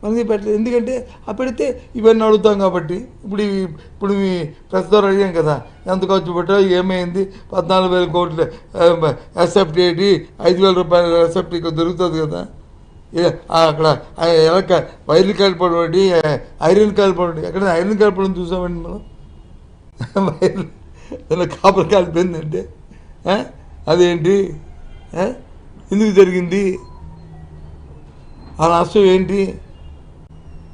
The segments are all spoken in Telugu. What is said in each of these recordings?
మనకి పెట్టలేదు. ఎందుకంటే ఆ పెడితే ఇవన్నీ అడుగుతాం కాబట్టి. ఇప్పుడు మీ ప్రస్తుతం అడిగాం కదా, ఎంత ఖర్చు పెట్టావు, ఏమైంది, 14,000 కోట్లు ఎస్ఎఫ్టీ ఏంటి, 5,000 రూపాయల ఎస్ఎఫ్టీ దొరుకుతుంది కదా. అక్కడ ఎలక వైర్లు కలపడం ఏంటి, ఐరన్ కలపడం ఏంటి, ఎక్కడ ఐరన్ కలపడం చూసామండి మనం. వైర్లు కాపర్ కలిపిందంటే అదేంటి, ఎందుకు జరిగింది, ఆ నష్టం ఏంటి,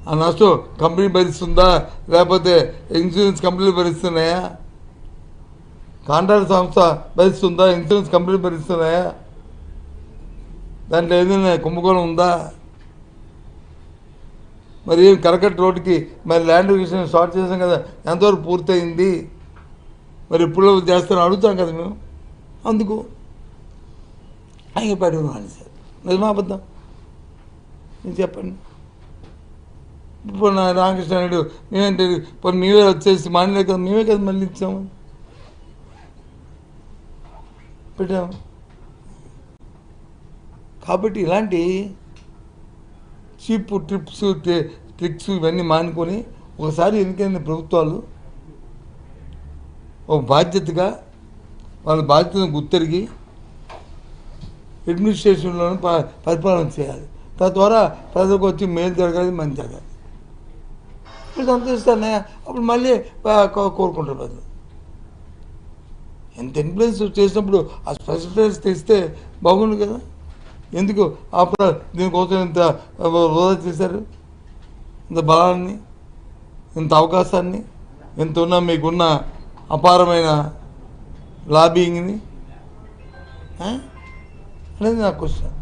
ఆ నష్టం కంపెనీ భరిస్తుందా లేకపోతే ఇన్సూరెన్స్ కంపెనీలు భరిస్తున్నాయా, కాంట్రాక్ట్ సంస్థ భరిస్తుందా, ఇన్సూరెన్స్ కంపెనీ భరిస్తున్నాయా, దాంట్లో ఏదైనా కుంభకోణం ఉందా? మరి కరకట్ రోడ్డుకి మరి ల్యాండ్ రిజిస్ట్రేషన్ స్టార్ట్ చేసాం కదా, ఎంతవరకు పూర్తయింది, మరి ఇప్పుడు చేస్తారని అడుగుతాం కదా మేము. అందుకు ఆయన పడినాను సార్, నిజమా అబద్ధం నేను చెప్పండి. ఇప్పుడు నా రామకృష్ణ నాయుడు మేమేంటి, ఇప్పుడు మేమే వచ్చేసి మానలే కదా, మేమే కదా మళ్ళీ ఇచ్చాము, పెట్టాము. కాబట్టి ఇలాంటి చీప్ ట్రిక్స్ ఇవన్నీ మానుకొని ఒకసారి ఎన్నికైన ప్రభుత్వాలు ఒక బాధ్యతగా వాళ్ళ బాధ్యతను గుర్తెరిగి అడ్మినిస్ట్రేషన్లోనూ పరిపాలన చేయాలి. తద్వారా ప్రజలకు వచ్చి మేలు జరగాలి, మంచి జరగాలి. ఇప్పుడు సంతోషిస్తానే అప్పుడు మళ్ళీ కోరుకుంటారు ప్రజలు. ఎంత ఇన్ఫ్లుయెన్స్ చేసినప్పుడు ఆ స్పెషల్ ప్లేస్ తెస్తే బాగుండు కదా. ఎందుకు అప్పుడు దీనికోసం ఇంత వృధా చేశారు, ఇంత బలాన్ని, ఇంత అవకాశాన్ని, ఎంత ఉన్నా మీకున్న అపారమైన లాబింగ్ని అనేది నా క్వశ్చన్.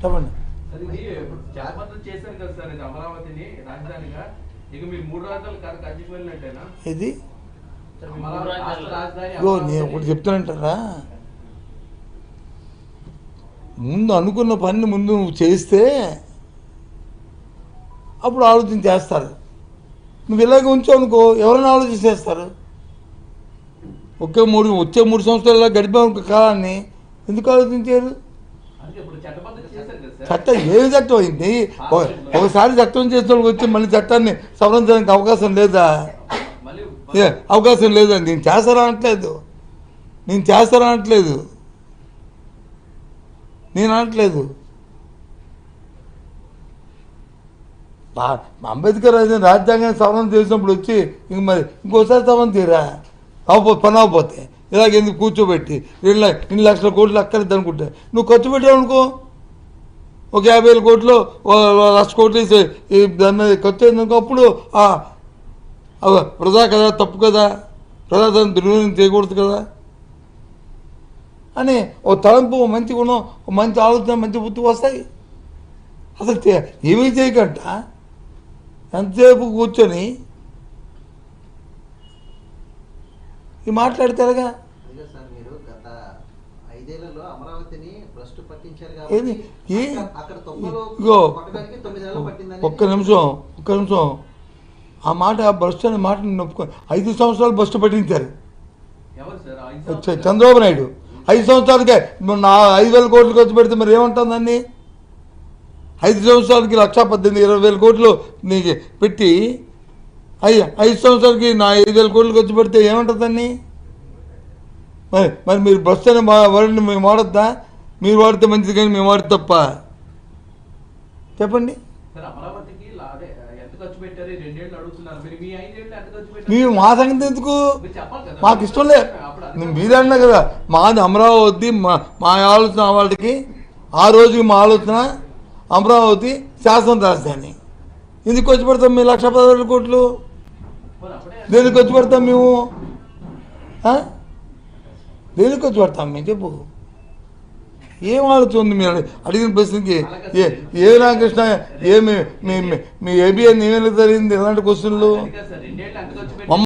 చెప్పండి. ఇది నేను ఒకటి చెప్తానంటారా, ముందు అనుకున్న పని ముందు నువ్వు చేస్తే అప్పుడు ఆలోచన చేస్తారు. నువ్వు ఇలాగే ఉంచావు అనుకో, ఎవరైనా ఆలోచన చేస్తారు. వచ్చే 3 సంవత్సరాలు గడిపే కాలాన్ని ఎందుకు ఆలోచించారు? చట్టం ఏమి చట్టం అయింది? ఒకసారి చట్టం చేసిన వచ్చి మళ్ళీ చట్టాన్ని సవరించడానికి అవకాశం లేదా? అవకాశం లేదా? నేను చేస్తానట్లేదు, నేను అనట్లేదు. అంబేద్కర్ రాజ్యాంగాన్ని సవరణ చేసినప్పుడు వచ్చి మరి ఇంకోసారి సవరణ తీరా పని అవ్వకపోతే ఇలాగ ఎందుకు కూర్చోబెట్టి 2 లక్షల కోట్లు అక్కర్లేదు అనుకుంటే నువ్వు ఖర్చు పెట్టావు అనుకో, ఒక 50,000 కోట్లు 1,00,000 కోట్లు దాని మీద ఖర్చు అయిందనుకో, అప్పుడు వృధా కదా, తప్పు కదా, ప్రజాధనం దుర్వినియోగం చేయకూడదు కదా అని ఓ తలంపు, మంచి గుణం, మంచి ఆలోచన, మంచి బుద్ధి వస్తాయి. అసలు ఏమీ చేయకంట ఎంతసేపు కూర్చొని ఈ మాట్లాడతారుగా. ఒక్క నిమిషం ఆ మాట, భ్రష్టు అనే మాట నొప్పుకో. 5 సంవత్సరాలు భ్రష్టు పట్టించారు చంద్రబాబు నాయుడు. 5 సంవత్సరాలకే 5,000 కోట్లు ఖర్చు పెడితే మరి ఏమంటుందండి? 5 సంవత్సరాలకి 1,18,000 కోట్లు నీకు పెట్టి 5 సంవత్సరాలకి 5,000 కోట్లు ఖర్చు పెడితే ఏమంటుందండి? మరి మీరు భ్రష్టు అనే వర్డ్ని మేము వాడద్దా? మీరు వాడితే మంచిది కానీ మేము వాడితే తప్ప? చెప్పండి. మేము మా సంగతి ఎందుకు, మాకు ఇష్టం లేదు. మీరన్నా కదా మాది అమరావతి, మా ఆలోచన వాళ్ళకి ఆ రోజుకి మా ఆలోచన అమరావతి శాసన రాజధాని. ఎందుకు ఖర్చు పెడతాం మేము 1,10,000 కోట్లు? దేనికి ఖర్చు పెడతాం మేము? దేనికి ఖర్చు పెడతాం మేము చెప్పు? ఏం ఆలోచన ఉంది మీరు అడిగిన ప్రశ్నకి? ఏ రామకృష్ణ ఏమి మీ ఏబిఎన్ ఏమైనా జరిగింది ఇలాంటి క్వశ్చన్లు?